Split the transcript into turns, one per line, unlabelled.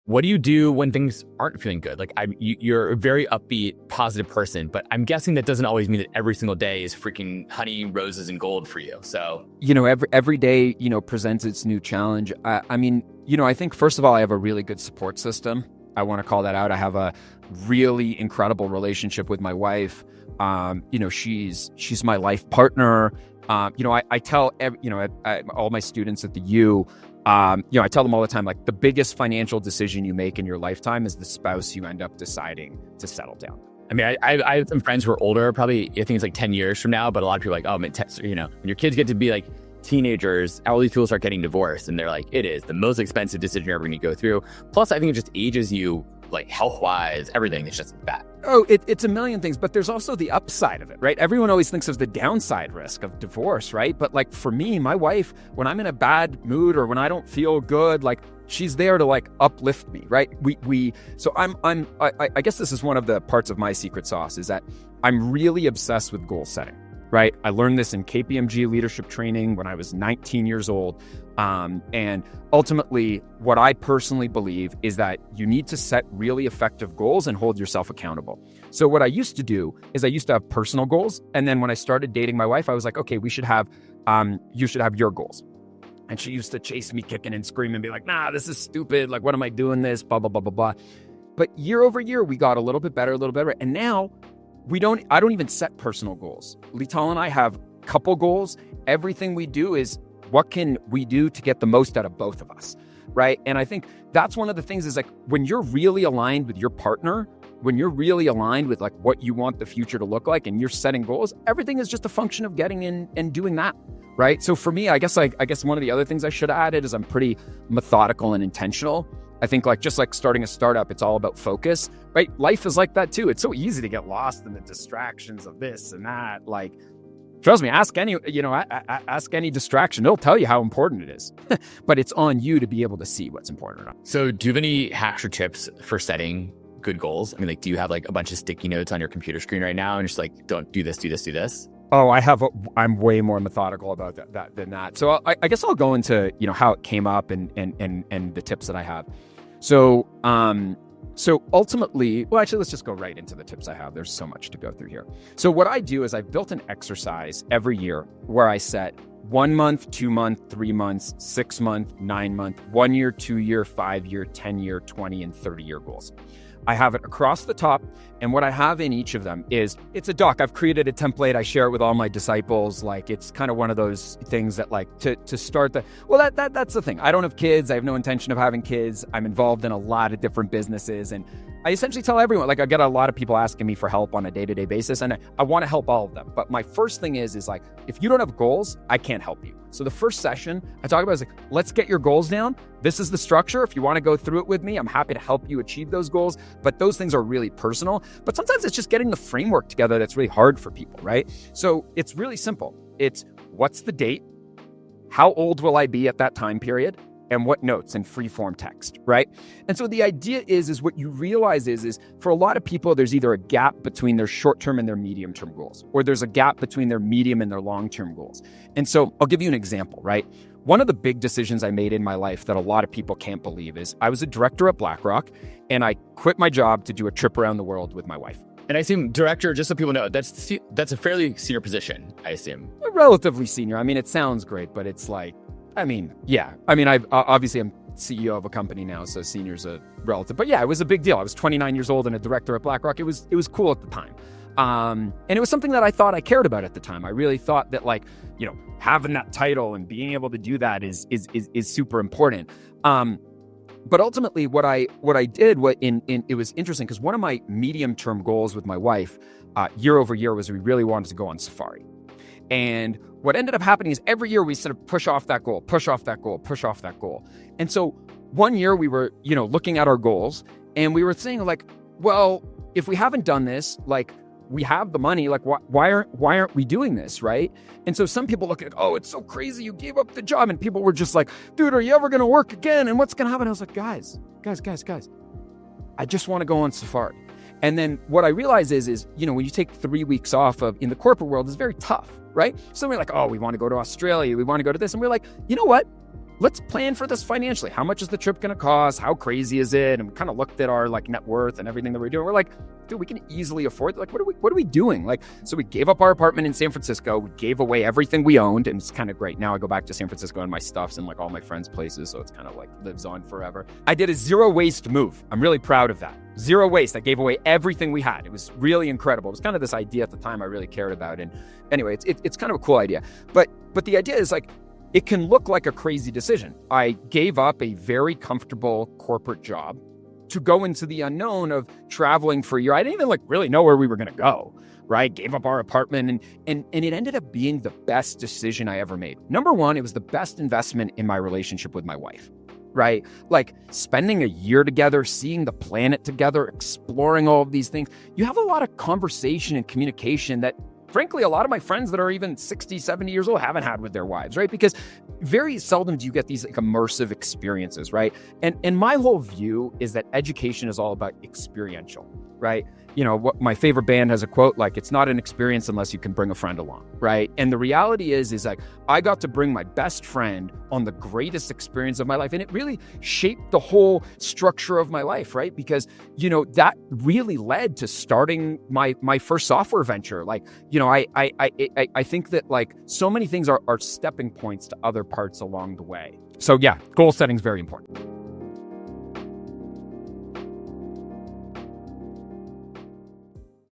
What do you do when things aren't feeling good? Like you're a very upbeat, positive person, but I'm guessing that doesn't always mean that every single day is freaking honey, roses, and gold for you. So,
every day, presents its new challenge. I think first of all, I have a really good support system. I want to call that out. I have a really incredible relationship with my wife. She's my life partner. I tell all my students at the U, I tell them all the time, like the biggest financial decision you make in your lifetime is the spouse you end up deciding to settle down.
I mean, I have some friends who are older, probably, I think it's like 10 years from now, but a lot of people are like, oh, man, when your kids get to be like teenagers, all these people start getting divorced, and they're like, it is the most expensive decision you're ever going to go through. Plus, I think it just ages you, like health-wise, everything is just bad.
Oh, it's a million things, but there's also the upside of it, right? Everyone always thinks of the downside risk of divorce, right? But like for me, my wife, when I'm in a bad mood or when I don't feel good, like she's there to like uplift me, right? So I guess this is one of the parts of my secret sauce is that I'm really obsessed with goal setting, right? I learned this in KPMG leadership training when I was 19 years old. And ultimately, what I personally believe is that you need to set really effective goals and hold yourself accountable. So what I used to do is I used to have personal goals. And then when I started dating my wife, I was like, okay, you should have your goals. And she used to chase me kicking and screaming and be like, nah, this is stupid. Like, what am I doing this? Blah, blah, blah, blah, blah. But year over year, we got a little bit better. And now I don't even set personal goals. Lital and I have a couple goals. Everything we do is, what can we do to get the most out of both of us, right? And I think that's one of the things is like when you're really aligned with your partner, when you're really aligned with like what you want the future to look like and you're setting goals, everything is just a function of getting in and doing that, right? So for me, I guess one of the other things I should have added is I'm pretty methodical and intentional. I think just like starting a startup, it's all about focus, right? Life is like that too. It's so easy to get lost in the distractions of this and that. Like, trust me, ask any distraction. It'll tell you how important it is, but it's on you to be able to see what's important or not.
So do you have any hacks or tips for setting good goals? I mean, like, do you have like a bunch of sticky notes on your computer screen right now and just like, don't do this, do this, do this?
Oh, I'm way more methodical about that than that. So I guess I'll go into, how it came up and the tips that I have. So ultimately, well, actually, let's just go right into the tips I have. There's so much to go through here. So what I do is I've built an exercise every year where I set 1 month, 2 month, 3 months, 6 month, 9 month, 1 year, 2 year, 5 year, 10 year, 20 and 30 year goals. I have it across the top. And what I have in each of them is, it's a doc. I've created a template. I share it with all my disciples. Like, it's kind of one of those things that like to start that's the thing. I don't have kids. I have no intention of having kids. I'm involved in a lot of different businesses. And I essentially tell everyone, like I get a lot of people asking me for help on a day-to-day basis. And I want to help all of them. But my first thing is like, if you don't have goals, I can't help you. So the first session I talk about is like, let's get your goals down. This is the structure. If you want to go through it with me, I'm happy to help you achieve those goals. But those things are really personal. But sometimes it's just getting the framework together that's really hard for people, right? So it's really simple. It's what's the date? How old will I be at that time period? And what notes in free form text, right? And so the idea is what you realize is for a lot of people, there's either a gap between their short-term and their medium-term goals, or there's a gap between their medium and their long-term goals. And so I'll give you an example, right? One of the big decisions I made in my life that a lot of people can't believe is I was a director at BlackRock and I quit my job to do a trip around the world with my wife.
And I assume director, just so people know, that's a fairly senior position, I assume.
Relatively senior. I mean, it sounds great, but it's like, yeah. I'm CEO of a company now, so senior's a relative. But yeah, it was a big deal. I was 29 years old and a director at BlackRock. It was cool at the time. And it was something that I thought I cared about at the time. I really thought that having that title and being able to do that is super important. But ultimately what I did, it was interesting because one of my medium-term goals with my wife year over year was we really wanted to go on safari. And what ended up happening is every year we sort of push off that goal. And so one year we were, looking at our goals and we were saying like, well, if we haven't done this, like we have the money, like why aren't we doing this, right? And so some people look at, oh, it's so crazy you gave up the job. And people were just like, dude, are you ever going to work again? And what's going to happen? I was like, guys, I just want to go on safari. And then what I realized is, when you take 3 weeks off in the corporate world, it's very tough, right? So we're like, oh, we want to go to Australia. We want to go to this. And we're like, you know what? let's plan for this financially. How much is the trip going to cost? How crazy is it? And we kind of looked at our like net worth and everything that we're doing. We're like, dude, we can easily afford, like, what are we doing? Like, so we gave up our apartment in San Francisco. We gave away everything we owned. And it's kind of great. Now I go back to San Francisco and my stuff's in like all my friends' places. So it's kind of like lives on forever. I did a zero waste move. I'm really proud of that. Zero waste. I gave away everything we had. It was really incredible. It was kind of this idea at the time I really cared about. And anyway, it's kind of a cool idea. But the idea is like, it can look like a crazy decision. I gave up a very comfortable corporate job to go into the unknown of traveling for a year. I didn't even like really know where we were going to go, right? Gave up our apartment and it ended up being the best decision I ever made. Number one, it was the best investment in my relationship with my wife, right? Like spending a year together, seeing the planet together, exploring all of these things. You have a lot of conversation and communication that frankly, a lot of my friends that are even 60, 70 years old haven't had with their wives, right? Because very seldom do you get these like immersive experiences, right? And my whole view is that education is all about experiential, right? You know, what my favorite band has a quote, like, it's not an experience unless you can bring a friend along, right? And the reality is like, I got to bring my best friend on the greatest experience of my life. And it really shaped the whole structure of my life, right? Because, you know, that really led to starting my first software venture. Like, you know, I think that like so many things are stepping points to other parts along the way. So yeah, goal setting is very important.